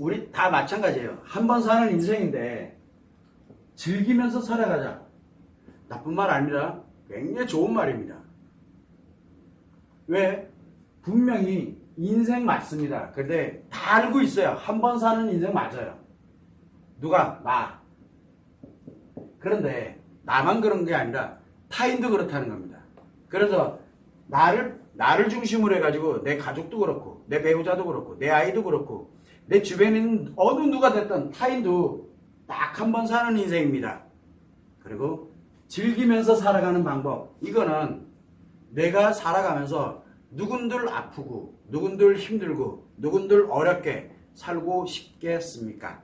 우리 다 마찬가지예요. 한 번 사는 인생인데 즐기면서 살아가자. 나쁜 말 아니라 굉장히 좋은 말입니다. 왜? 분명히 인생 맞습니다. 근데 다 알고 있어요. 한 번 사는 인생 맞아요. 누가? 나. 그런데 나만 그런 게 아니라 타인도 그렇다는 겁니다. 그래서 나를 중심으로 해가지고 내 가족도 그렇고 내 배우자도 그렇고 내 아이도 그렇고 내 주변에 있는 어느 누가 됐든 타인도 딱 한 번 사는 인생입니다. 그리고 즐기면서 살아가는 방법, 이거는 내가 살아가면서 누군들 아프고 누군들 힘들고 누군들 어렵게 살고 싶겠습니까?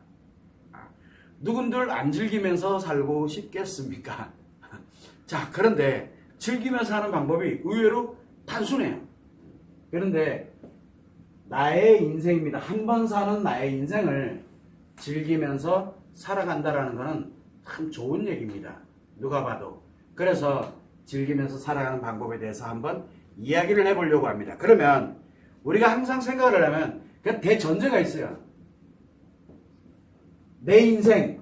누군들 안 즐기면서 살고 싶겠습니까? 자, 그런데 즐기면서 하는 방법이 의외로 단순해요. 그런데 나의 인생입니다. 한 번 사는 나의 인생을 즐기면서 살아간다라는 것은 참 좋은 얘기입니다. 누가 봐도. 그래서 즐기면서 살아가는 방법에 대해서 한번 이야기를 해보려고 합니다. 그러면 우리가 항상 생각을 하면 그 대전제가 있어요. 내 인생,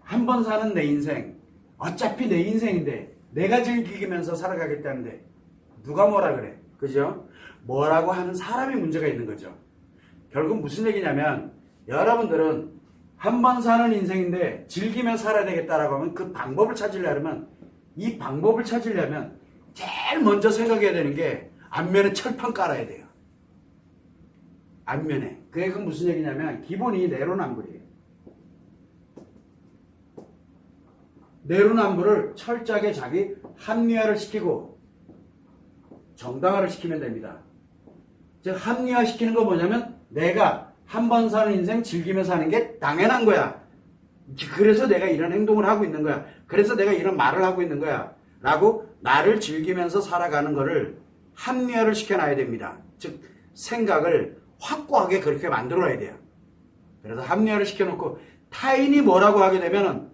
한 번 사는 내 인생, 어차피 내 인생인데 내가 즐기면서 살아가겠다는데 누가 뭐라 그래? 그죠? 뭐라고 하는 사람이 문제가 있는 거죠. 결국 무슨 얘기냐면 여러분들은 한 번 사는 인생인데 즐기면서 살아야 되겠다라고 하면 그 방법을 찾으려면 이 방법을 찾으려면 제일 먼저 생각해야 되는 게 앞면에 철판 깔아야 돼요. 앞면에. 그게 무슨 얘기냐면 기본이 내로남불이에요. 내로남불을 철저하게 자기 합리화를 시키고 정당화를 시키면 됩니다. 즉 합리화 시키는 거 뭐냐면 내가 한 번 사는 인생 즐기면서 사는 게 당연한 거야. 그래서 내가 이런 행동을 하고 있는 거야. 그래서 내가 이런 말을 하고 있는 거야. 라고 나를 즐기면서 살아가는 거를 합리화를 시켜놔야 됩니다. 즉 생각을 확고하게 그렇게 만들어야 돼요. 그래서 합리화를 시켜놓고 타인이 뭐라고 하게 되면은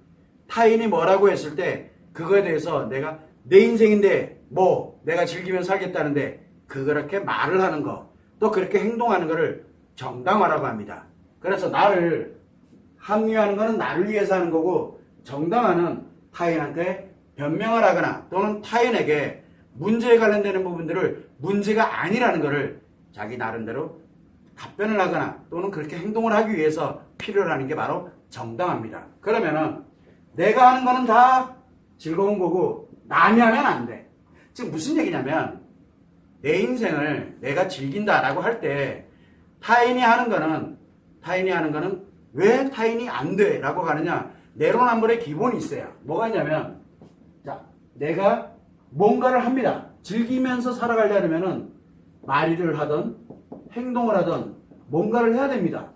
타인이 뭐라고 했을 때 그거에 대해서 내가 내 인생인데 뭐 내가 즐기면서 살겠다는데 그렇게 말을 하는 거 또 그렇게 행동하는 거를 정당화라고 합니다. 그래서 나를 합리화하는 거는 나를 위해서 하는 거고 정당화는 타인한테 변명을 하거나 또는 타인에게 문제에 관련되는 부분들을 문제가 아니라는 거를 자기 나름대로 답변을 하거나 또는 그렇게 행동을 하기 위해서 필요로 하는 게 바로 정당합니다. 그러면은 내가 하는 거는 다 즐거운 거고 남이 하면 안 돼. 지금 무슨 얘기냐면 내 인생을 내가 즐긴다라고 할 때 타인이 하는 거는 왜 타인이 안 돼? 라고 하느냐. 내로남불의 기본이 있어요. 뭐가 있냐면 자, 내가 뭔가를 합니다. 즐기면서 살아가려면은 말을 하든 행동을 하든 뭔가를 해야 됩니다.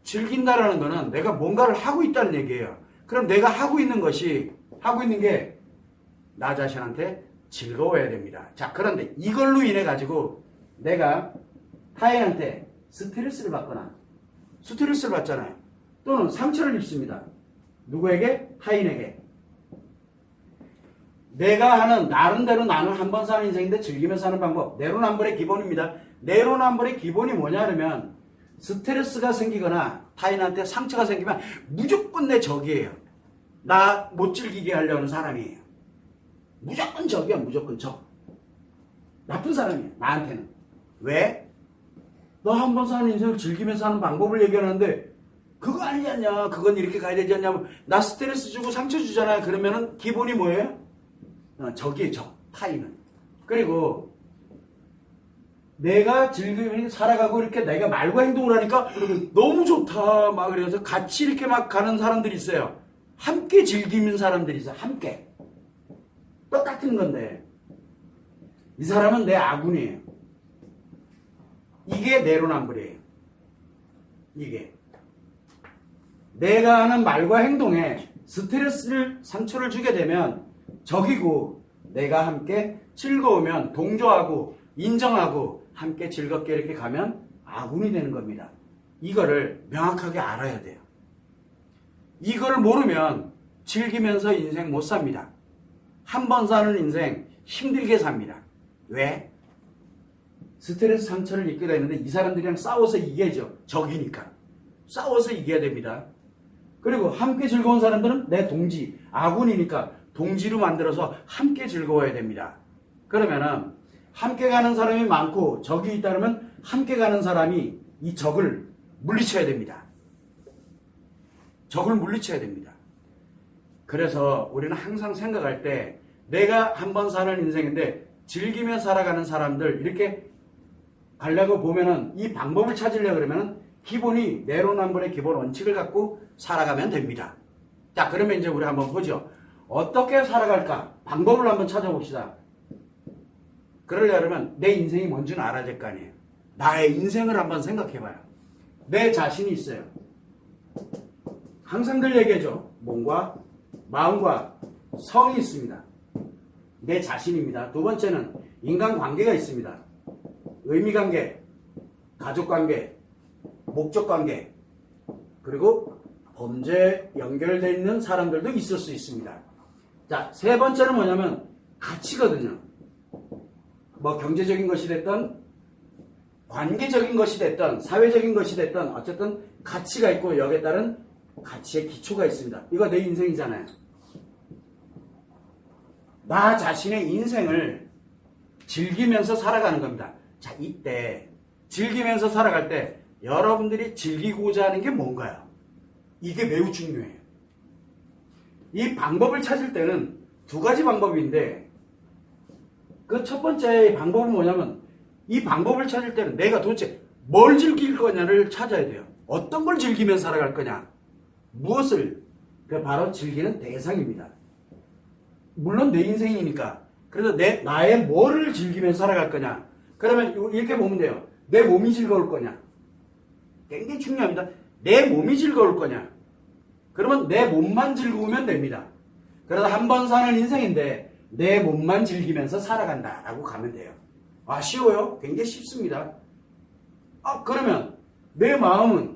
즐긴다라는 거는 내가 뭔가를 하고 있다는 얘기예요. 그럼 내가 하고 있는 게 나 자신한테 즐거워야 됩니다. 자, 그런데 이걸로 인해 가지고 내가 타인한테 스트레스를 받거나 스트레스를 받잖아요. 또는 상처를 입습니다. 누구에게? 타인에게. 내가 하는 나름대로 나는 한 번 사는 인생인데 즐기면서 사는 방법. 내로남불의 기본입니다. 내로남불의 기본이 뭐냐면 스트레스가 생기거나 타인한테 상처가 생기면 무조건 내 적이에요. 나 못 즐기게 하려는 사람이에요. 무조건 적이야. 무조건 적. 나쁜 사람이에요. 나한테는. 왜? 너 한 번 사는 인생을 즐기면서 사는 방법을 얘기하는데 그거 아니지 않냐. 그건 이렇게 가야 되지 않냐. 나 스트레스 주고 상처 주잖아요. 그러면은 기본이 뭐예요? 적이에요. 적. 타인은. 그리고 내가 즐기면서 살아가고 이렇게 내가 말과 행동을 하니까 너무 좋다. 막 그래서 같이 이렇게 막 가는 사람들이 있어요. 함께 즐기는 사람들이 있어요. 함께. 똑같은 건데 이 사람은 내 아군이에요. 이게 내로남불이에요. 이게 내가 하는 말과 행동에 스트레스를 상처를 주게 되면 적이고 내가 함께 즐거우면 동조하고 인정하고 함께 즐겁게 이렇게 가면 아군이 되는 겁니다. 이거를 명확하게 알아야 돼요. 이걸 모르면 즐기면서 인생 못 삽니다. 한 번 사는 인생 힘들게 삽니다. 왜? 스트레스 상처를 입게 되는데 이 사람들이랑 싸워서 이겨야죠. 적이니까. 싸워서 이겨야 됩니다. 그리고 함께 즐거운 사람들은 내 동지, 아군이니까 동지로 만들어서 함께 즐거워야 됩니다. 그러면은 함께 가는 사람이 많고 적이 있다면 함께 가는 사람이 이 적을 물리쳐야 됩니다. 적을 물리쳐야 됩니다. 그래서 우리는 항상 생각할 때 내가 한 번 사는 인생인데 즐기며 살아가는 사람들 이렇게 가려고 보면은 이 방법을 찾으려고 그러면은 기본이 내로남불의 기본 원칙을 갖고 살아가면 됩니다. 자, 그러면 이제 우리 한번 보죠. 어떻게 살아갈까? 방법을 한번 찾아봅시다. 그러려면 내 인생이 뭔지는 알아야 될 거 아니에요. 나의 인생을 한번 생각해봐요. 내 자신이 있어요. 항상 늘 얘기하죠. 몸과 마음과 성이 있습니다. 내 자신입니다. 두 번째는 인간관계가 있습니다. 의미관계, 가족관계, 목적관계, 그리고 범죄에 연결되어 있는 사람들도 있을 수 있습니다. 자, 세 번째는 뭐냐면 가치거든요. 뭐 경제적인 것이 됐든 관계적인 것이 됐든 사회적인 것이 됐든 어쨌든 가치가 있고 여기에 따른 가치의 기초가 있습니다. 이거 내 인생이잖아요. 나 자신의 인생을 즐기면서 살아가는 겁니다. 자, 이때 즐기면서 살아갈 때 여러분들이 즐기고자 하는 게 뭔가요? 이게 매우 중요해요. 이 방법을 찾을 때는 두 가지 방법인데 그 첫 번째 방법은 뭐냐면 이 방법을 찾을 때는 내가 도대체 뭘 즐길 거냐를 찾아야 돼요. 어떤 걸 즐기면서 살아갈 거냐. 무엇을? 그 바로 즐기는 대상입니다. 물론 내 인생이니까. 그래서 나의 뭐를 즐기면서 살아갈 거냐. 그러면 이렇게 보면 돼요. 내 몸이 즐거울 거냐. 굉장히 중요합니다. 내 몸이 즐거울 거냐. 그러면 내 몸만 즐거우면 됩니다. 그래서 한 번 사는 인생인데 내 몸만 즐기면서 살아간다라고 가면 돼요. 아, 쉬워요? 굉장히 쉽습니다. 그러면 내 마음은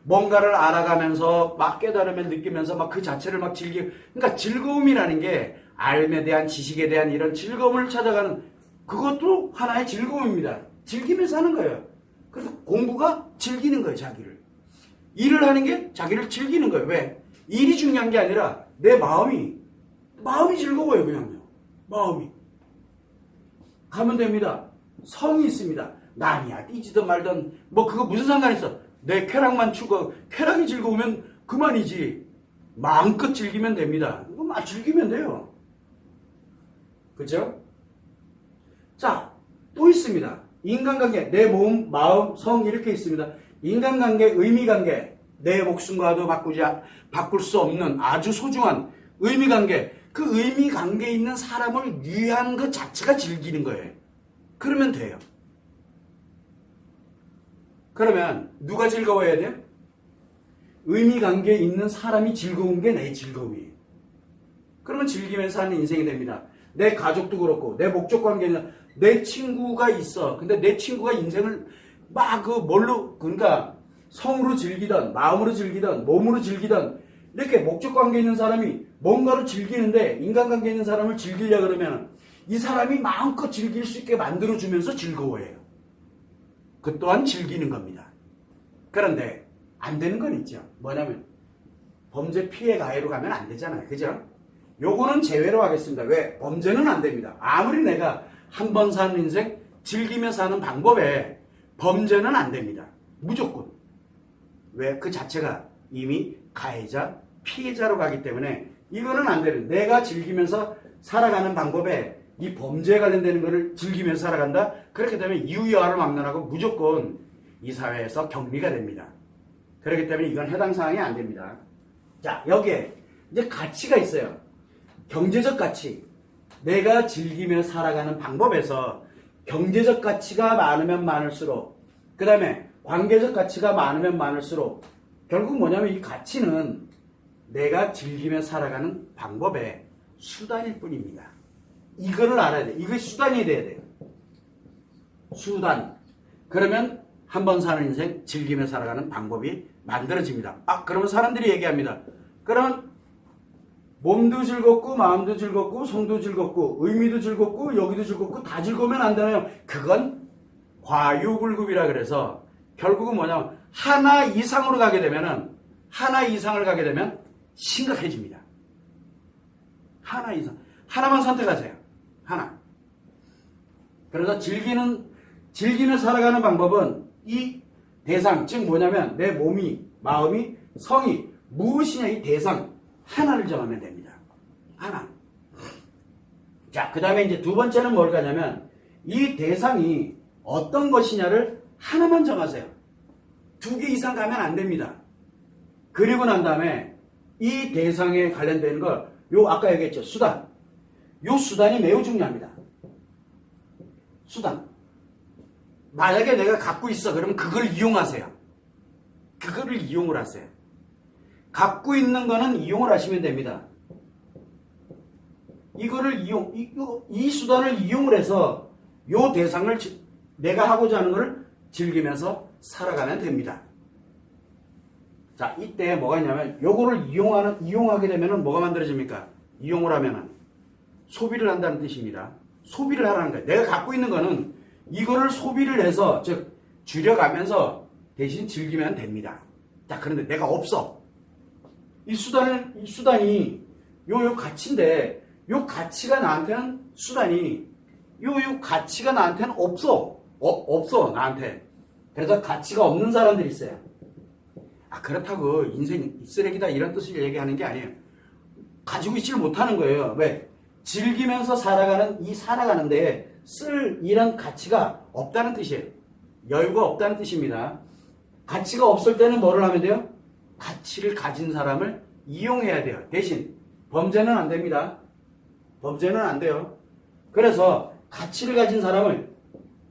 뭔가를 알아가면서 막 깨달으면 느끼면서 막 그 자체를 막 즐기고, 그러니까 즐거움이라는 게 알에 대한 지식에 대한 이런 즐거움을 찾아가는 그것도 하나의 즐거움입니다. 즐기면서 하는 거예요. 그래서 공부가 즐기는 거예요, 자기를. 일을 하는 게 자기를 즐기는 거예요. 왜? 일이 중요한 게 아니라 내 마음이 즐거워요, 그냥요. 마음이. 가면 됩니다. 성이 있습니다. 남이야 띠지든 말든 뭐 그거 무슨 상관 있어. 내 쾌락만 추구, 쾌락이 즐거우면 그만이지. 마음껏 즐기면 됩니다. 이거 막 즐기면 돼요. 그죠? 자, 또 있습니다. 인간관계, 내 몸, 마음, 성 이렇게 있습니다. 인간관계, 의미관계, 내 목숨과도 바꿀 수 없는 아주 소중한 의미관계, 그 의미관계에 있는 사람을 위한 것 자체가 즐기는 거예요. 그러면 돼요. 그러면 누가 즐거워야 돼요? 의미관계에 있는 사람이 즐거운 게 내 즐거움이에요. 그러면 즐기면서 하는 인생이 됩니다. 내 가족도 그렇고 내 목적관계는 내 친구가 있어. 근데 내 친구가 인생을 막 그러니까 성으로 즐기던 마음으로 즐기던 몸으로 즐기던 이렇게 목적관계에 있는 사람이 뭔가를 즐기는데 인간관계에 있는 사람을 즐기려고 그러면 이 사람이 마음껏 즐길 수 있게 만들어주면서 즐거워해요. 그 또한 즐기는 겁니다. 그런데 안 되는 건 있죠. 뭐냐면 범죄 피해 가해로 가면 안 되잖아요. 그죠? 요거는 제외로 하겠습니다. 왜? 범죄는 안 됩니다. 아무리 내가 한 번 사는 인생 즐기며 사는 방법에 범죄는 안 됩니다. 무조건. 왜? 그 자체가 이미 가해자, 피해자로 가기 때문에 이거는 안 되는. 내가 즐기면서 살아가는 방법에 이 범죄에 관련되는 것을 즐기면서 살아간다? 그렇게 되면 이유여하를 막론하고 무조건 이 사회에서 격리가 됩니다. 그렇기 때문에 이건 해당 사항이 안 됩니다. 자, 여기에 이제 가치가 있어요. 경제적 가치. 내가 즐기며 살아가는 방법에서 경제적 가치가 많으면 많을수록, 그 다음에 관계적 가치가 많으면 많을수록 결국 뭐냐면 이 가치는 내가 즐기며 살아가는 방법의 수단일 뿐입니다. 이거를 알아야 돼. 이게 수단이 돼야 돼요. 수단. 그러면 한 번 사는 인생 즐기며 살아가는 방법이 만들어집니다. 그러면 사람들이 얘기합니다. 그러면 몸도 즐겁고 마음도 즐겁고 성도 즐겁고 의미도 즐겁고 여기도 즐겁고 다 즐거우면 안 되나요? 그건 과유불급이라 그래서 결국은 뭐냐면 하나 이상을 가게 되면 심각해집니다. 하나 이상. 하나만 선택하세요. 하나. 그래서 즐기며 살아가는 방법은 이 대상, 즉 뭐냐면 내 몸이, 마음이, 성이 무엇이냐 이 대상 하나를 정하면 됩니다. 하나. 자, 그 다음에 이제 두 번째는 뭘 가냐면 이 대상이 어떤 것이냐를 하나만 정하세요. 2개 이상 가면 안 됩니다. 그리고 난 다음에 이 대상에 관련되는 걸 아까 얘기했죠. 수단. 요 수단이 매우 중요합니다. 수단. 만약에 내가 갖고 있어. 그러면 그걸 이용하세요. 그거를 이용을 하세요. 갖고 있는 거는 이용을 하시면 됩니다. 이 수단을 이용을 해서 요 대상을 내가 하고자 하는 것을 즐기면서 살아가면 됩니다. 자, 이때 뭐가 있냐면 요거를 이용하게 되면은 뭐가 만들어집니까? 이용을 하면은 소비를 한다는 뜻입니다. 소비를 하라는 거예요. 내가 갖고 있는 거는 이거를 소비를 해서 즉 줄여가면서 대신 즐기면 됩니다. 자, 그런데 내가 없어. 이 수단이 요 가치인데 요 가치가 나한테는 수단이 요 가치가 나한테는 없어. 없어 나한테. 그래서 가치가 없는 사람들이 있어요. 그렇다고 인생 쓰레기다 이런 뜻을 얘기하는 게 아니에요. 가지고 있지를 못하는 거예요. 왜? 즐기면서 살아가는데 쓸 이런 가치가 없다는 뜻이에요. 여유가 없다는 뜻입니다. 가치가 없을 때는 뭐를 하면 돼요? 가치를 가진 사람을 이용해야 돼요. 대신 범죄는 안 됩니다. 범죄는 안 돼요. 그래서 가치를 가진 사람을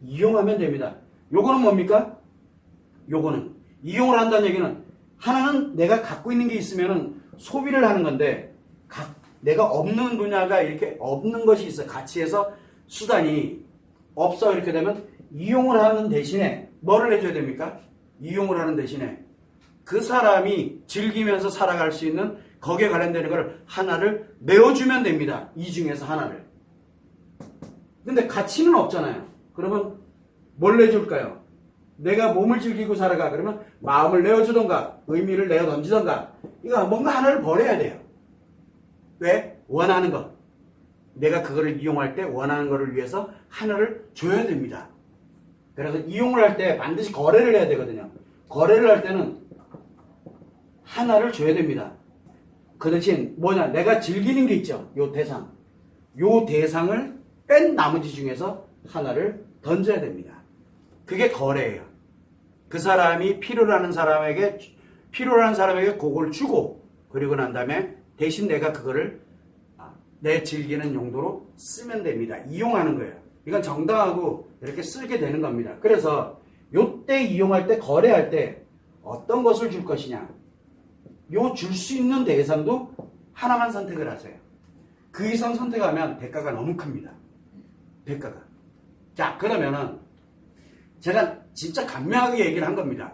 이용하면 됩니다. 요거는 뭡니까? 요거는 이용을 한다는 얘기는 하나는 내가 갖고 있는 게 있으면은 소비를 하는 건데 내가 없는 분야가 이렇게 없는 것이 있어. 가치에서 수단이 없어. 이렇게 되면 이용을 하는 대신에 뭐를 해줘야 됩니까? 이용을 하는 대신에 그 사람이 즐기면서 살아갈 수 있는 거기에 관련되는 걸 하나를 내어주면 됩니다. 이 중에서 하나를. 근데 가치는 없잖아요. 그러면 뭘 내줄까요? 내가 몸을 즐기고 살아가. 그러면 마음을 내어주던가 의미를 내어 던지던가 이거 뭔가 하나를 버려야 돼요. 왜? 원하는 것. 내가 그거를 이용할 때 원하는 거를 위해서 하나를 줘야 됩니다. 그래서 이용을 할 때 반드시 거래를 해야 되거든요. 거래를 할 때는 하나를 줘야 됩니다. 그 대신 뭐냐? 내가 즐기는 게 있죠. 요 대상. 요 대상을 뺀 나머지 중에서 하나를 던져야 됩니다. 그게 거래예요. 그 사람이 필요로 하는 사람에게 그걸 주고 그리고 난 다음에 대신 내가 그거를 내 즐기는 용도로 쓰면 됩니다. 이용하는 거예요. 이건 정당하고 이렇게 쓰게 되는 겁니다. 그래서 요때 이용할 때 거래할 때 어떤 것을 줄 것이냐. 요 줄 수 있는 대상도 하나만 선택을 하세요. 그 이상 선택하면 대가가 너무 큽니다. 대가가. 자, 그러면은 제가 진짜 간명하게 얘기를 한 겁니다.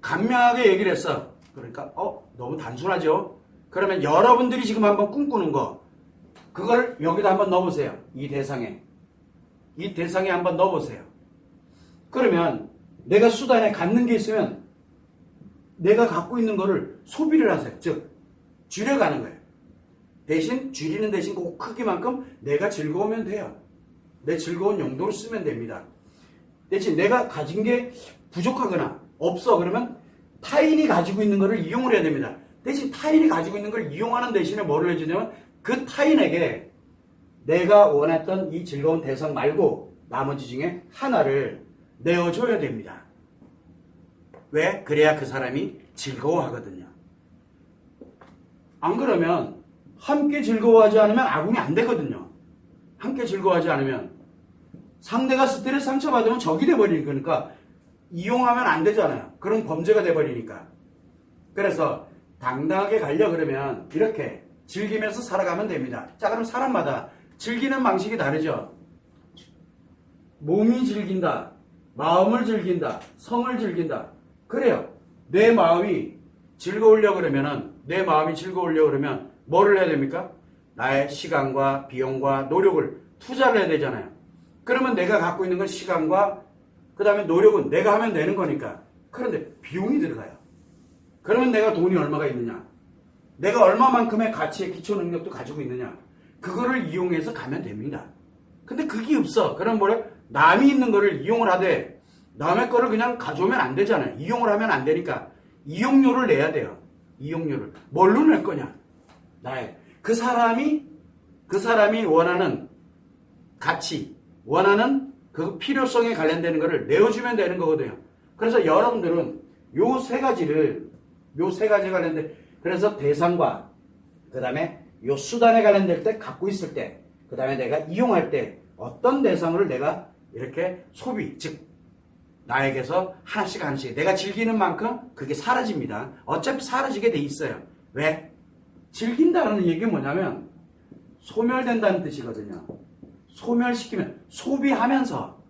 간명하게 얘기를 했어. 그러니까 너무 단순하죠? 그러면 여러분들이 지금 한번 꿈꾸는 거 그걸 여기다 한번 넣어보세요. 이 대상에 한번 넣어보세요. 그러면 내가 수단에 갖는 게 있으면 내가 갖고 있는 거를 소비를 하세요. 즉 줄여가는 거예요. 대신 줄이는 대신 그 크기만큼 내가 즐거우면 돼요. 내 즐거운 용도로 쓰면 됩니다. 대신 내가 가진 게 부족하거나 없어 그러면 타인이 가지고 있는 거를 이용을 해야 됩니다. 대신 타인이 가지고 있는 걸 이용하는 대신에 뭐를 해주냐면 그 타인에게 내가 원했던 이 즐거운 대상 말고 나머지 중에 하나를 내어줘야 됩니다. 왜? 그래야 그 사람이 즐거워하거든요. 안 그러면 함께 즐거워하지 않으면 아궁이 안 되거든요. 함께 즐거워하지 않으면 상대가 스트레스 상처받으면 적이 돼버리는 거니까 이용하면 안 되잖아요. 그럼 범죄가 돼버리니까. 그래서 당당하게 가려 그러면 이렇게 즐기면서 살아가면 됩니다. 자, 그럼 사람마다 즐기는 방식이 다르죠. 몸이 즐긴다, 마음을 즐긴다, 성을 즐긴다. 그래요. 내 마음이 즐거우려고 그러면 뭐를 해야 됩니까? 나의 시간과 비용과 노력을 투자를 해야 되잖아요. 그러면 내가 갖고 있는 건 시간과 그 다음에 노력은 내가 하면 되는 거니까. 그런데 비용이 들어가요. 그러면 내가 돈이 얼마가 있느냐? 내가 얼마만큼의 가치의 기초 능력도 가지고 있느냐? 그거를 이용해서 가면 됩니다. 근데 그게 없어. 그럼 뭐래? 남이 있는 거를 이용을 하되 남의 거를 그냥 가져오면 안 되잖아요. 이용을 하면 안 되니까 이용료를 내야 돼요. 이용료를. 뭘로 낼 거냐? 나의. 그 사람이 원하는 가치, 원하는 그 필요성에 관련되는 거를 내어주면 되는 거거든요. 그래서 여러분들은 요 세 가지에 관련된, 그래서 대상과, 그 다음에 요 수단에 관련될 때 갖고 있을 때, 그 다음에 내가 이용할 때 어떤 대상을 내가 이렇게 소비, 즉, 나에게서 하나씩 내가 즐기는 만큼 그게 사라집니다. 어차피 사라지게 돼 있어요. 왜? 즐긴다는 얘기가 뭐냐면 소멸된다는 뜻이거든요. 소멸시키면 소비하면서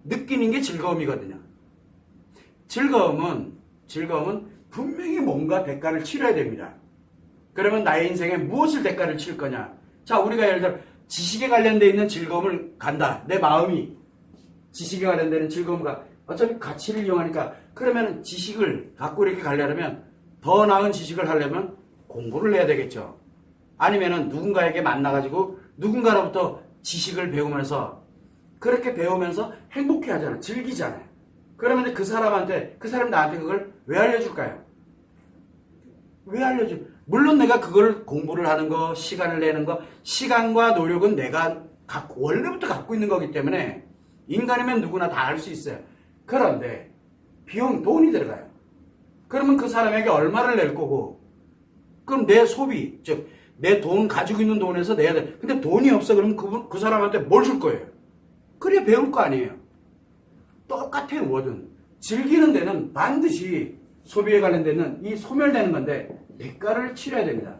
느끼는 게 즐거움이거든요. 즐거움은 분명히 뭔가 대가를 치러야 됩니다. 그러면 나의 인생에 무엇을 대가를 칠 거냐? 자, 우리가 예를 들어 지식에 관련되어 있는 즐거움을 간다. 내 마음이 지식에 관련되는 즐거움과 어차피 가치를 이용하니까, 그러면 지식을 갖고 이렇게 가려면, 더 나은 지식을 하려면 공부를 해야 되겠죠. 아니면은 누군가에게 만나가지고 누군가로부터 지식을 배우면서, 그렇게 배우면서 행복해 하잖아요. 즐기잖아요. 그러면 그 사람 나한테 그걸 왜 알려줄까요? 왜 알려줘? 물론 내가 그걸 공부를 하는 거, 시간을 내는 거, 시간과 노력은 내가 원래부터 갖고 있는 거기 때문에 인간이면 누구나 다 할 수 있어요. 그런데 돈이 들어가요. 그러면 그 사람에게 얼마를 낼 거고, 그럼 내 소비, 즉 내 돈, 가지고 있는 돈에서 내야 돼. 근데 돈이 없어. 그러면 그 사람한테 뭘 줄 거예요? 그래, 배울 거 아니에요. 똑같아요. 뭐든 즐기는 데는 반드시 소비에 관련되는 이 소멸되는 건데 대가를 치러야 됩니다.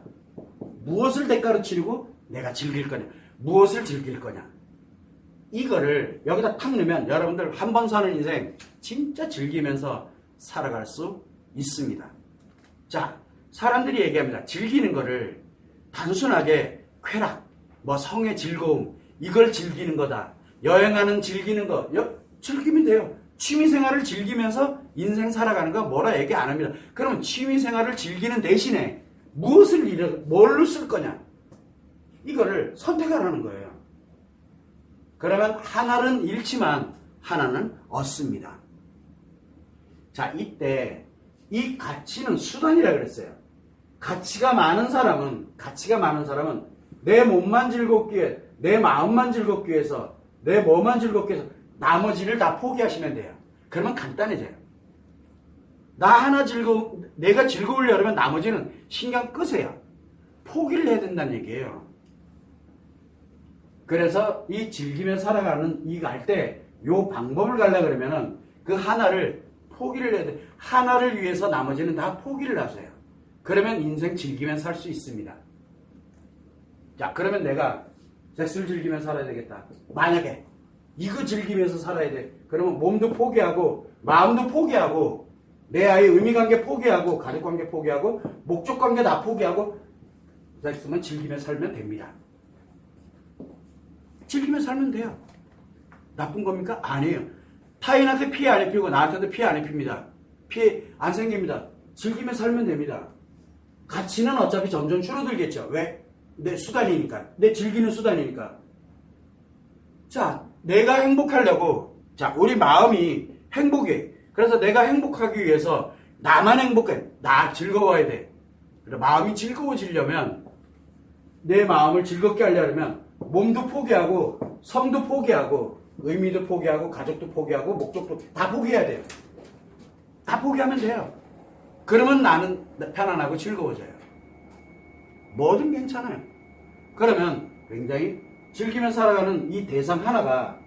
무엇을 대가로 치르고 내가 즐길 거냐, 무엇을 즐길 거냐, 이거를 여기다 탁 넣으면 여러분들 한 번 사는 인생 진짜 즐기면서 살아갈 수 있습니다. 자, 사람들이 얘기합니다. 즐기는 거를 단순하게 쾌락, 성의 즐거움, 이걸 즐기는 거다. 여행하는 즐기는 거, 즐기면 돼요. 취미생활을 즐기면서 인생 살아가는 거 뭐라 얘기 안 합니다. 그러면 취미생활을 즐기는 대신에 뭘로 쓸 거냐, 이거를 선택하라는 거예요. 그러면 하나는 잃지만 하나는 얻습니다. 자, 이때 이 가치는 수단이라 그랬어요. 가치가 많은 사람은 내 몸만 즐겁기 위해, 내 마음만 즐겁기 위해서, 내 뭐만 즐겁기 위해서 나머지를 다 포기하시면 돼요. 그러면 간단해져요. 내가 즐거우려면 나머지는 신경 끄세요. 포기를 해야 된다는 얘기예요. 그래서 이 즐기며 살아가는 갈 때 요 방법을 가려고 그러면은 그 하나를 포기를 해야 돼. 하나를 위해서 나머지는 다 포기를 하세요. 그러면 인생 즐기며 살 수 있습니다. 자, 그러면 내가 섹스를 즐기며 살아야 되겠다. 만약에 이거 즐기면서 살아야 돼. 그러면 몸도 포기하고 마음도 포기하고 내 아이의 의미관계 포기하고 가족관계 포기하고 목적관계 다 포기하고 섹스만 즐기며 살면 됩니다. 즐기며 살면 돼요. 나쁜 겁니까? 아니에요. 타인한테 피해 안 입히고 나한테도 피해 안 입힙니다. 피해 안 생깁니다. 즐기며 살면 됩니다. 가치는 어차피 점점 줄어들겠죠. 왜? 내 수단이니까. 내 즐기는 수단이니까. 자, 내가 행복하려고, 자, 우리 마음이 행복해. 그래서 내가 행복하기 위해서 나만 행복해. 나 즐거워야 돼. 마음이 즐거워지려면, 내 마음을 즐겁게 하려면 몸도 포기하고 성도 포기하고 의미도 포기하고 가족도 포기하고 목적도 다 포기해야 돼요. 다 포기하면 돼요. 그러면 나는 편안하고 즐거워져요. 뭐든 괜찮아요. 그러면 굉장히 즐기며 살아가는 이 대상 하나가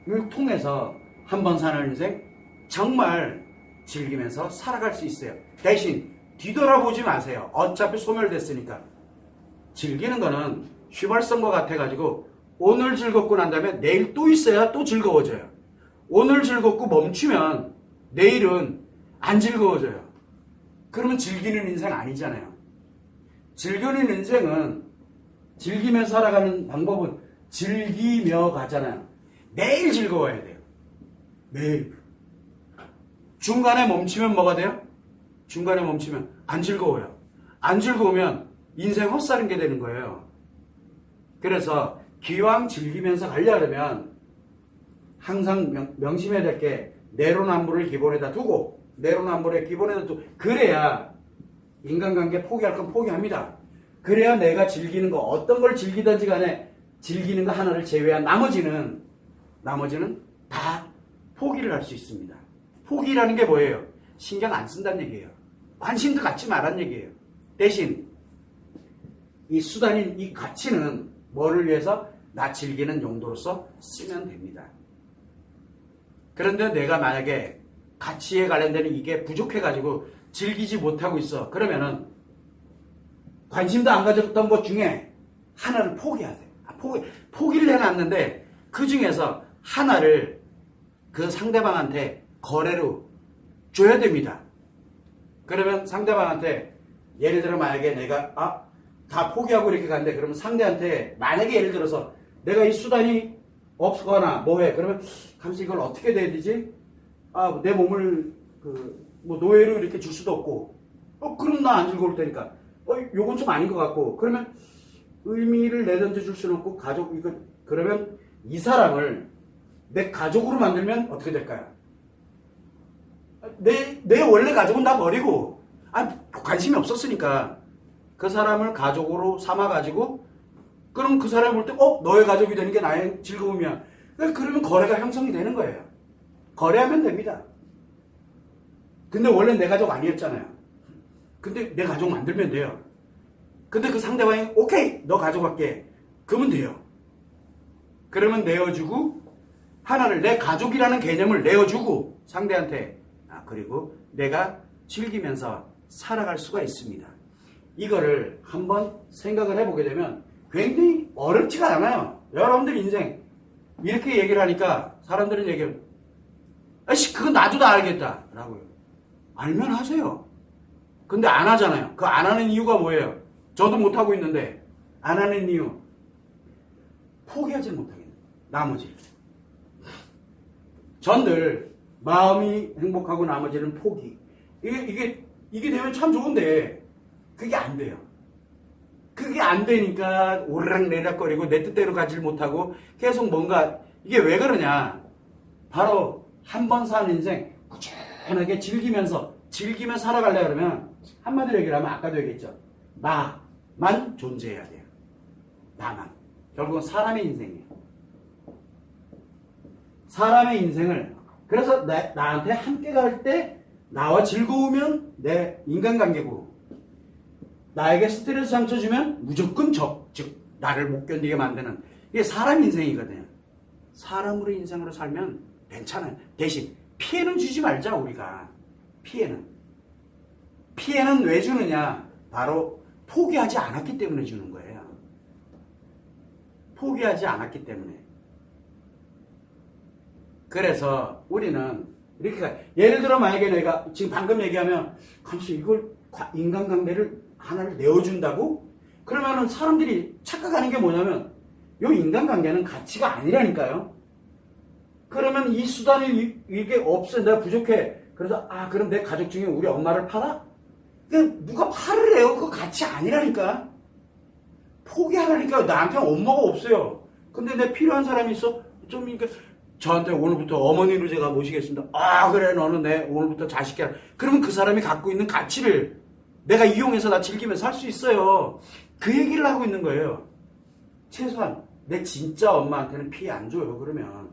를 통해서 한 번 사는 인생 정말 즐기면서 살아갈 수 있어요. 대신 뒤돌아보지 마세요. 어차피 소멸됐으니까. 즐기는 거는 휘발성과 같아가지고 오늘 즐겁고 난 다음에 내일 또 있어야 또 즐거워져요. 오늘 즐겁고 멈추면 내일은 안 즐거워져요. 그러면 즐기는 인생 아니잖아요. 즐기는 인생은 즐기며 살아가는 방법은 즐기며 가잖아요. 매일 즐거워야 돼요. 매일. 중간에 멈추면 뭐가 돼요? 중간에 멈추면 안 즐거워요. 안 즐거우면 인생 헛살은 게 되는 거예요. 그래서 기왕 즐기면서 가려면 항상 명심해야 될 게 내로남불을 기본에다 두고 내로남불의 기본에다 두고 그래야 인간관계 포기할 건 포기합니다. 그래야 내가 즐기는 거 어떤 걸 즐기든지 간에 즐기는 거 하나를 제외한 나머지는 다 포기를 할 수 있습니다. 포기라는 게 뭐예요? 신경 안 쓴다는 얘기예요. 관심도 갖지 말란 얘기예요. 대신 이 수단인 이 가치는 뭐를 위해서? 나 즐기는 용도로서 쓰면 됩니다. 그런데 내가 만약에 가치에 관련된 이게 부족해가지고 즐기지 못하고 있어. 그러면은 관심도 안 가졌던 것 중에 하나를 포기하세요. 포기를 해놨는데 그 중에서 하나를 그 상대방한테 거래로 줘야 됩니다. 그러면 상대방한테 예를 들어 만약에 내가 다 포기하고 이렇게 갔는데 그러면 상대한테 만약에 예를 들어서 내가 이 수단이 없거나 뭐해 그러면 감사 이걸 어떻게 해야 되지? 내 몸을 뭐 노예로 이렇게 줄 수도 없고 그럼 나 안 즐거울 테니까 요건 좀 아닌 것 같고 그러면 의미를 내던져 줄 수는 없고 그러면 이 사람을 내 가족으로 만들면 어떻게 될까요? 내 원래 가족은 다 버리고 관심이 없었으니까 그 사람을 가족으로 삼아가지고 그럼 그 사람이 볼 때 너의 가족이 되는 게 나의 즐거움이야. 그러면 거래가 형성이 되는 거예요. 거래하면 됩니다. 근데 원래 내 가족 아니었잖아요. 근데 내 가족 만들면 돼요. 근데 그 상대방이 오케이 너 가족 할게. 그러면 돼요. 그러면 내어주고 하나를 내 가족이라는 개념을 내어주고 상대한테 그리고 내가 즐기면서 살아갈 수가 있습니다. 이거를 한번 생각을 해보게 되면 굉장히 어렵지가 않아요. 여러분들 인생 이렇게 얘기를 하니까 사람들은 얘기해요. 그건 나도 다 알겠다 라고요. 알면 하세요. 근데 안 하잖아요. 그 안 하는 이유가 뭐예요? 저도 못하고 있는데 안 하는 이유 포기하지 못하겠네. 나머지 전들 마음이 행복하고 나머지는 포기. 이게 되면 참 좋은데 그게 안 돼요. 그게 안 되니까 오르락내락거리고 내 뜻대로 가지를 못하고 계속 뭔가 이게 왜 그러냐? 바로 한 번 사는 인생 꾸준하게 즐기면서 살아가려고 그러면 한마디로 얘기를 하면 아까도 얘기했죠. 나만 존재해야 돼요. 나만. 결국은 사람의 인생이에요. 사람의 인생을 그래서 나한테 함께 갈 때 나와 즐거우면 내 인간관계고 나에게 스트레스 상처 주면 무조건 즉 나를 못 견디게 만드는 이게 사람 인생이거든요. 사람으로 인생으로 살면 괜찮아요. 대신 피해는 주지 말자. 우리가 피해는 왜 주느냐? 바로 포기하지 않았기 때문에 주는 거예요. 포기하지 않았기 때문에. 그래서 우리는 이렇게 예를 들어 만약에 내가 지금 방금 얘기하면 감시 이걸 인간관계를 하나를 내어준다고? 그러면은 사람들이 착각하는 게 뭐냐면 이 인간관계는 가치가 아니라니까요. 그러면 이 수단이 이게 없어. 내가 부족해. 그래서 그럼 내 가족 중에 우리 엄마를 팔아? 누가 팔으래요? 그거 가치 아니라니까. 포기하라니까. 나한테 엄마가 없어요. 근데 내 필요한 사람이 있어? 좀 이렇게 저한테 오늘부터 어머니로 제가 모시겠습니다. 그래 너는 내 오늘부터 자식이야. 그러면 그 사람이 갖고 있는 가치를 내가 이용해서 나 즐기면서 살 수 있어요. 그 얘기를 하고 있는 거예요. 최소한 내 진짜 엄마한테는 피해 안 줘요. 그러면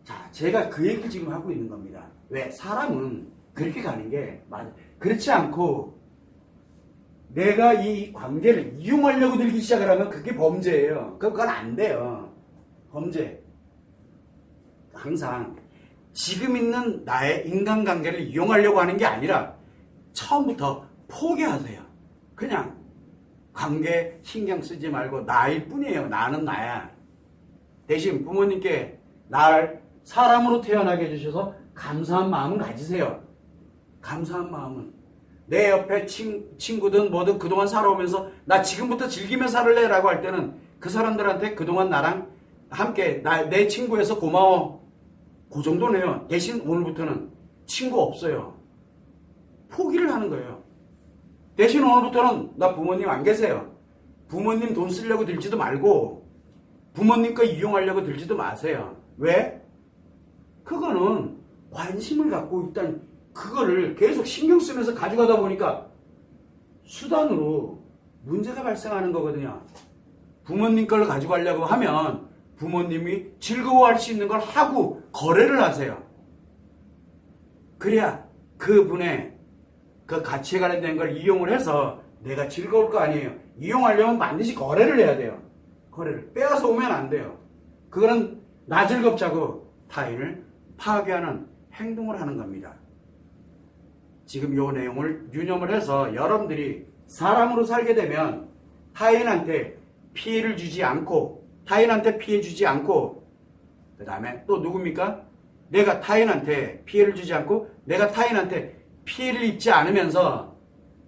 자, 제가 그 얘기를 지금 하고 있는 겁니다. 왜? 사람은 그렇게 가는 게 맞아. 그렇지 않고 내가 이 관계를 이용하려고 들기 시작을 하면 그게 범죄예요. 그건 안 돼요. 범죄. 항상 지금 있는 나의 인간관계를 이용하려고 하는 게 아니라 처음부터 포기하세요. 그냥 관계 신경 쓰지 말고 나일 뿐이에요. 나는 나야. 대신 부모님께 날 사람으로 태어나게 해주셔서 감사한 마음은 가지세요. 감사한 마음은. 내 옆에 친구든 뭐든 그동안 살아오면서 나 지금부터 즐기며 살래 라고 할 때는 그 사람들한테 그동안 나랑 함께 내 친구에서 고마워. 그 정도네요. 대신 오늘부터는 친구 없어요. 포기를 하는 거예요. 대신 오늘부터는 나 부모님 안 계세요. 부모님 돈 쓰려고 들지도 말고 부모님 거 이용하려고 들지도 마세요. 왜? 그거는 관심을 갖고 일단 그거를 계속 신경 쓰면서 가져가다 보니까 수단으로 문제가 발생하는 거거든요. 부모님 걸 가져가려고 하면 부모님이 즐거워할 수 있는 걸 하고 거래를 하세요. 그래야 그분의 그 가치에 관련된 걸 이용을 해서 내가 즐거울 거 아니에요. 이용하려면 반드시 거래를 해야 돼요. 거래를 빼앗아 오면 안 돼요. 그거는 나 즐겁자고 타인을 파괴하는 행동을 하는 겁니다. 지금 이 내용을 유념을 해서 여러분들이 사람으로 살게 되면 타인한테 피해를 주지 않고 타인한테 피해 주지 않고 그 다음에 또 누굽니까? 내가 타인한테 피해를 주지 않고 내가 타인한테 피해를 입지 않으면서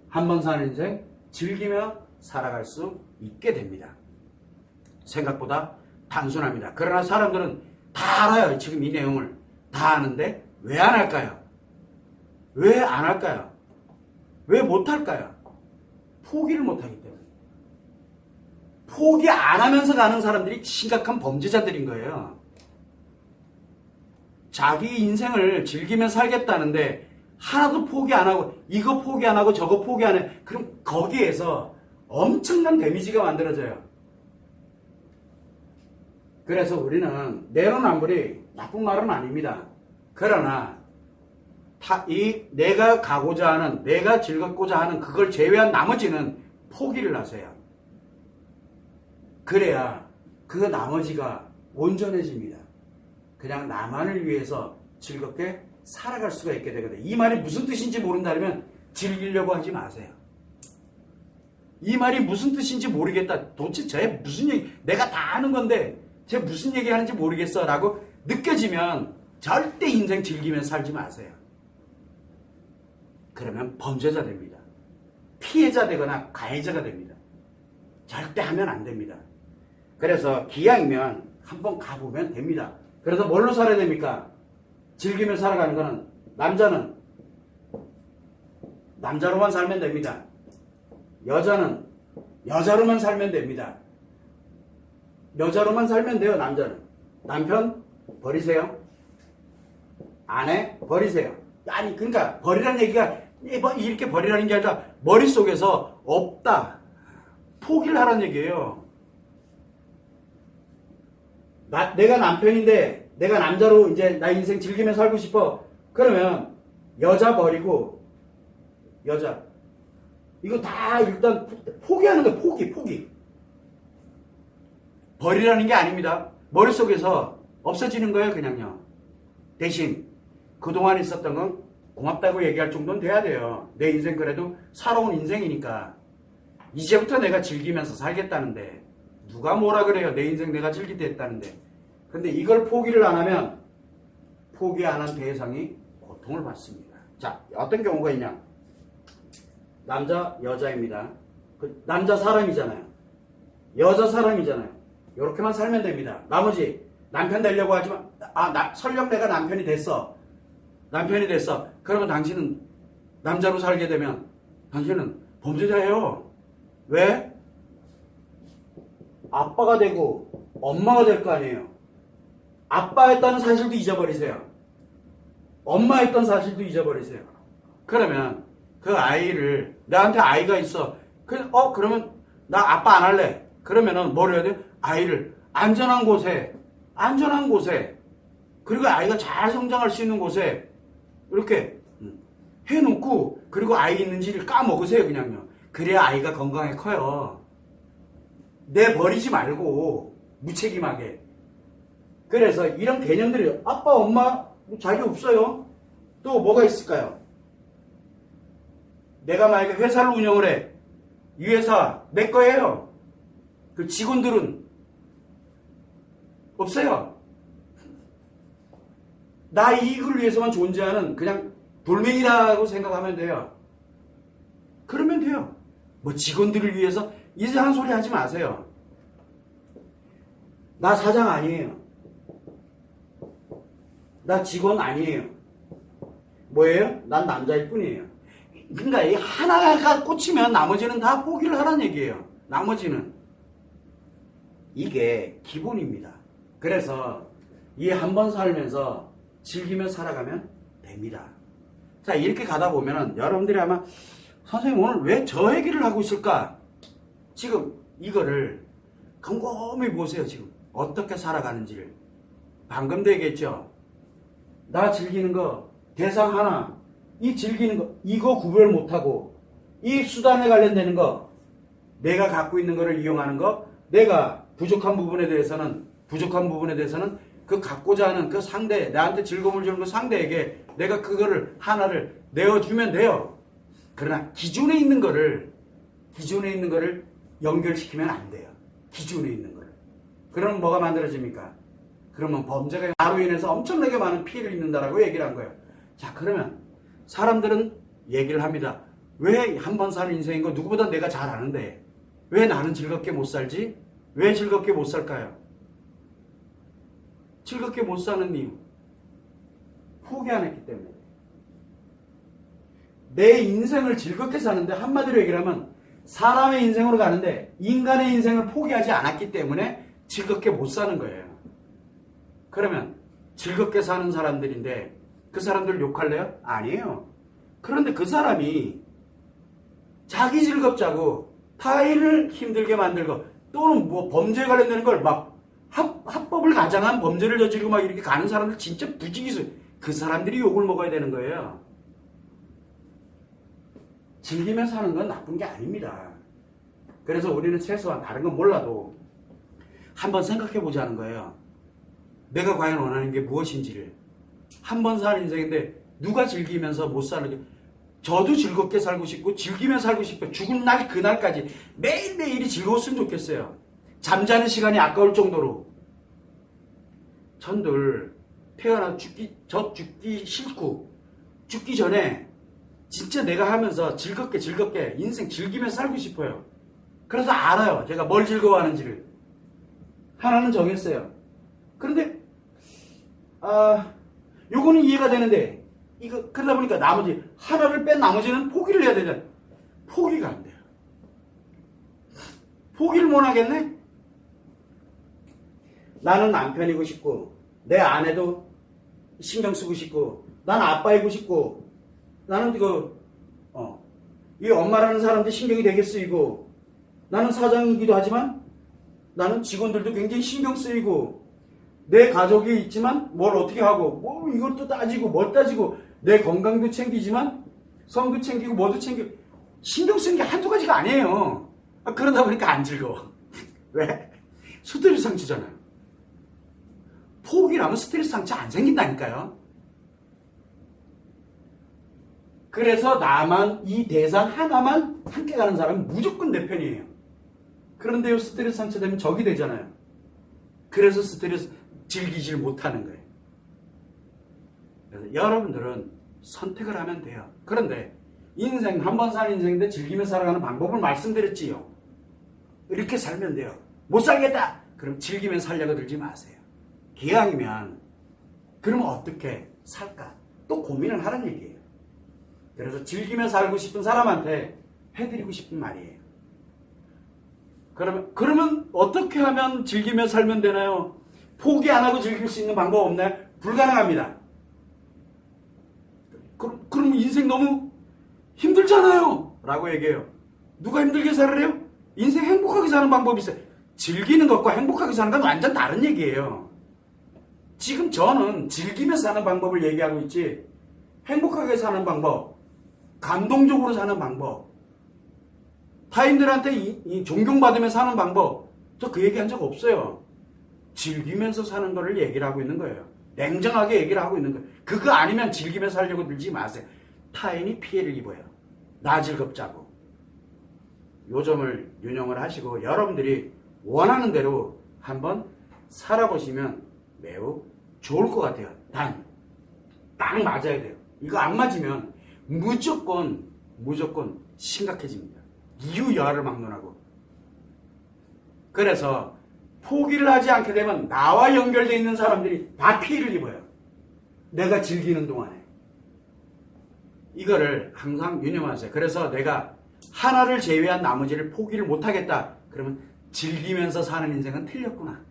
한 번 사는 인생 즐기며 살아갈 수 있게 됩니다. 생각보다 단순합니다. 그러나 사람들은 다 알아요. 지금 이 내용을 다 아는데 왜 안 할까요? 왜 안 할까요? 왜 못 할까요? 포기를 못 하기 때문에. 포기 안 하면서 가는 사람들이 심각한 범죄자들인 거예요. 자기 인생을 즐기며 살겠다는데 하나도 포기 안 하고 이거 포기 안 하고 저거 포기 안 해. 그럼 거기에서 엄청난 데미지가 만들어져요. 그래서 우리는 내로남불이 나쁜 말은 아닙니다. 그러나 내가 가고자 하는 내가 즐겁고자 하는 그걸 제외한 나머지는 포기를 하세요. 그래야 그 나머지가 온전해집니다. 그냥 나만을 위해서 즐겁게 살아갈 수가 있게 되거든요. 이 말이 무슨 뜻인지 모른다면 즐기려고 하지 마세요. 이 말이 무슨 뜻인지 모르겠다. 도대체 쟤 무슨 얘기, 내가 다 아는 건데 쟤 무슨 얘기 하는지 모르겠어 라고 느껴지면 절대 인생 즐기면서 살지 마세요. 그러면 범죄자 됩니다. 피해자 되거나 가해자가 됩니다. 절대 하면 안 됩니다. 그래서 기왕이면 한번 가보면 됩니다. 그래서 뭘로 살아야 됩니까? 즐기며 살아가는 거는 남자는 남자로만 살면 됩니다. 여자는 여자로만 살면 됩니다. 여자로만 살면 돼요. 남자는. 남편 버리세요. 아내 버리세요. 아니 그러니까 버리라는 얘기가 이렇게 버리라는 게 아니라 머릿속에서 없다. 포기를 하라는 얘기예요. 내가 남편인데 내가 남자로 이제 나 인생 즐기며 살고 싶어. 그러면 여자 버리고 여자 이거 다 일단 포기하는 거예요. 포기. 버리라는 게 아닙니다. 머릿속에서 없어지는 거예요. 그냥요. 대신 그동안 있었던 건 고맙다고 얘기할 정도는 돼야 돼요. 내 인생 그래도 살아온 인생이니까 이제부터 내가 즐기면서 살겠다는데 누가 뭐라 그래요. 내 인생 내가 즐기게 했다는데. 근데 이걸 포기를 안 하면 포기 안 한 대상이 고통을 받습니다. 자, 어떤 경우가 있냐. 남자, 여자입니다. 그 남자 사람이잖아요. 여자 사람이잖아요. 이렇게만 살면 됩니다. 나머지 남편 되려고 하지만 설령 내가 남편이 됐어. 그러면 당신은 남자로 살게 되면 당신은 범죄자예요. 왜? 아빠가 되고 엄마가 될 거 아니에요. 아빠였다는 사실도 잊어버리세요. 엄마였던 사실도 잊어버리세요. 그러면 그 아이를 나한테 아이가 있어. 그러면 나 아빠 안 할래. 그러면은 뭘 해야 돼? 아이를 안전한 곳에 그리고 아이가 잘 성장할 수 있는 곳에 이렇게 해놓고 그리고 아이 있는지를 까먹으세요. 그냥요. 그래야 아이가 건강하게 커요. 내버리지 말고 무책임하게. 그래서 이런 개념들이 아빠 엄마 자기 없어요. 또 뭐가 있을까요? 내가 만약에 회사를 운영을 해. 이 회사 내 거예요. 그 직원들은 없어요. 나 이익을 위해서만 존재하는 그냥 돌멩이라고 생각하면 돼요. 그러면 돼요. 뭐 직원들을 위해서 이상한 소리 하지 마세요. 나 사장 아니에요. 나 직원 아니에요. 뭐예요? 난 남자일 뿐이에요. 그러니까 이 하나가 꽂히면 나머지는 다 포기를 하라는 얘기예요. 나머지는. 이게 기본입니다. 그래서 이 한 번 살면서 즐기며 살아가면 됩니다. 자, 이렇게 가다 보면은 여러분들이 아마 선생님 오늘 왜 저 얘기를 하고 있을까? 지금 이거를 곰곰이 보세요. 지금 어떻게 살아가는지를. 방금도 얘기했죠. 나 즐기는 거 대상 하나, 이 즐기는 거 이거 구별 못하고 이 수단에 관련되는 거, 내가 갖고 있는 거를 이용하는 거, 내가 부족한 부분에 대해서는 그 갖고자 하는 그 상대, 나한테 즐거움을 주는 그 상대에게 내가 그거를 하나를 내어주면 돼요. 그러나 기존에 있는 거를 연결시키면 안 돼요. 기존에 있는 거를. 그러면 뭐가 만들어집니까? 그러면 범죄가 나로 인해서 엄청나게 많은 피해를 입는다라고 얘기를 한 거예요. 자, 그러면 사람들은 얘기를 합니다. 왜 한 번 사는 인생인 거 누구보다 내가 잘 아는데 왜 나는 즐겁게 못 살지? 왜 즐겁게 못 살까요? 즐겁게 못 사는 이유. 포기 안 했기 때문에. 내 인생을 즐겁게 사는데 한마디로 얘기를 하면 사람의 인생으로 가는데 인간의 인생을 포기하지 않았기 때문에 즐겁게 못 사는 거예요. 그러면 즐겁게 사는 사람들인데 그 사람들 욕할래요? 아니에요. 그런데 그 사람이 자기 즐겁자고 타인을 힘들게 만들고 또는 뭐 범죄에 관련되는 걸 막 합법을 가장한 범죄를 저지르고 막 이렇게 가는 사람들 진짜 부지기수. 그 사람들이 욕을 먹어야 되는 거예요. 즐기며 사는 건 나쁜 게 아닙니다. 그래서 우리는 최소한 다른 건 몰라도 한번 생각해 보자는 거예요. 내가 과연 원하는 게 무엇인지를. 한 번 사는 인생인데 누가 즐기면서 못 사는 게, 저도 즐겁게 살고 싶고 즐기며 살고 싶어요. 죽은 날 그날까지 매일매일이 즐거웠으면 좋겠어요. 잠자는 시간이 아까울 정도로. 전들 태어나 죽기 싫고 죽기 전에 진짜 내가 하면서 즐겁게 인생 즐기며 살고 싶어요. 그래서 알아요. 제가 뭘 즐거워하는지를. 하나는 정했어요. 그런데 요거는 이해가 되는데 그러다 보니까 나머지 하나를 뺀 나머지는 포기를 해야 되잖아요. 포기가 안 돼요. 포기를 못 하겠네? 나는 남편이고 싶고 내 아내도 신경 쓰고 싶고 나는 아빠이고 싶고 나는 이 엄마라는 사람도 신경이 되게 쓰이고 나는 사장이기도 하지만 나는 직원들도 굉장히 신경 쓰이고 내 가족이 있지만 뭘 어떻게 하고 뭐 이것도 따지고 뭘 따지고 내 건강도 챙기지만 성도 챙기고 뭐도 챙기고 신경 쓰는 게 한두 가지가 아니에요. 그러다 보니까 안 즐거워. 왜? 스트레스 상처잖아요. 포기라면 스트레스 상처 안 생긴다니까요. 그래서 나만 이 대상 하나만 함께 가는 사람은 무조건 내 편이에요. 그런데요, 스트레스 상처 되면 적이 되잖아요. 그래서 스트레스 즐기질 못하는 거예요. 그래서 여러분들은 선택을 하면 돼요. 그런데 인생 한 번 사는 인생인데 즐기며 살아가는 방법을 말씀드렸지요. 이렇게 살면 돼요. 못 살겠다! 그럼 즐기며 살려고 들지 마세요. 기왕이면 그러면 어떻게 살까? 또 고민을 하라는 얘기예요. 그래서 즐기며 살고 싶은 사람한테 해드리고 싶은 말이에요. 그러면 어떻게 하면 즐기며 살면 되나요? 포기 안 하고 즐길 수 있는 방법 없나요? 불가능합니다. 그럼 인생 너무 힘들잖아요 라고 얘기해요. 누가 힘들게 살으래요? 인생 행복하게 사는 방법이 있어요. 즐기는 것과 행복하게 사는 건 완전 다른 얘기예요. 지금 저는 즐기며 사는 방법을 얘기하고 있지 행복하게 사는 방법, 감동적으로 사는 방법, 타인들한테 존경받으며 사는 방법, 저 그 얘기한 적 없어요. 즐기면서 사는 거를 얘기를 하고 있는 거예요. 냉정하게 얘기를 하고 있는 거예요. 그거 아니면 즐기며 살려고 들지 마세요. 타인이 피해를 입어요. 나 즐겁자고. 요 점을 유념을 하시고 여러분들이 원하는 대로 한번 살아보시면 매우 좋을 것 같아요. 딱 맞아야 돼요. 이거 안 맞으면 무조건 심각해집니다. 이유여하를 막론하고. 그래서 포기를 하지 않게 되면 나와 연결되어 있는 사람들이 다 피해를 입어요. 내가 즐기는 동안에. 이거를 항상 유념하세요. 그래서 내가 하나를 제외한 나머지를 포기를 못하겠다. 그러면 즐기면서 사는 인생은 틀렸구나.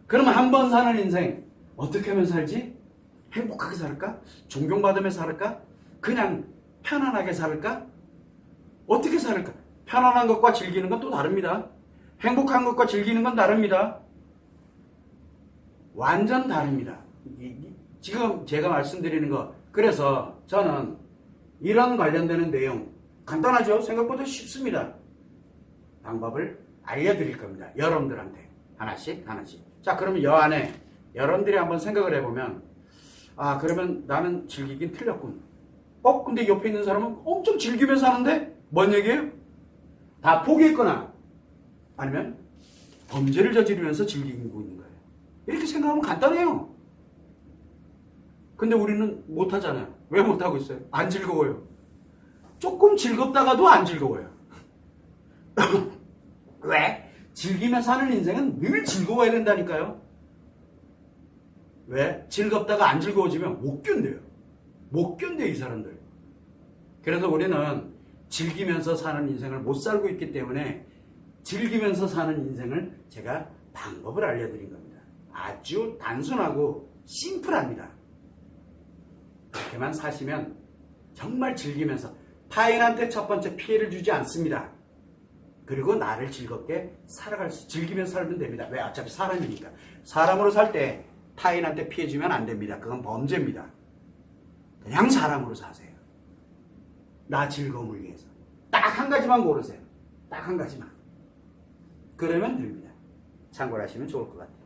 그러면 한 번 사는 인생 어떻게 하면 살지? 행복하게 살까? 존경받으면서 살까? 그냥 편안하게 살까? 어떻게 살까? 편안한 것과 즐기는 건 또 다릅니다. 행복한 것과 즐기는 건 다릅니다. 완전 다릅니다. 지금 제가 말씀드리는 거. 그래서 저는 이런 관련되는 내용 간단하죠? 생각보다 쉽습니다. 방법을 알려드릴 겁니다. 여러분들한테 하나씩. 자, 그러면 여 안에 여러분들이 한번 생각을 해보면 그러면 나는 즐기긴 틀렸군. 근데 옆에 있는 사람은 엄청 즐기면서 사는데 뭔 얘기예요? 다 포기했거나 아니면 범죄를 저지르면서 즐기고 있는 거예요. 이렇게 생각하면 간단해요. 근데 우리는 못하잖아요. 왜 못하고 있어요? 안 즐거워요. 조금 즐겁다가도 안 즐거워요. 왜? 즐기면서 사는 인생은 늘 즐거워야 된다니까요. 왜? 즐겁다가 안 즐거워지면 못 견뎌요. 못 견뎌요, 이 사람들. 그래서 우리는 즐기면서 사는 인생을 못 살고 있기 때문에 즐기면서 사는 인생을 제가 방법을 알려드린 겁니다. 아주 단순하고 심플합니다. 그렇게만 사시면 정말 즐기면서 타인한테 첫 번째 피해를 주지 않습니다. 그리고 나를 즐겁게 즐기면서 살면 됩니다. 왜? 어차피 사람이니까. 사람으로 살 때 타인한테 피해 주면 안 됩니다. 그건 범죄입니다. 그냥 사람으로 사세요. 나 즐거움을 위해서. 딱 한 가지만 고르세요. 딱 한 가지만. 그러면 됩니다. 참고를 하시면 좋을 것 같아요.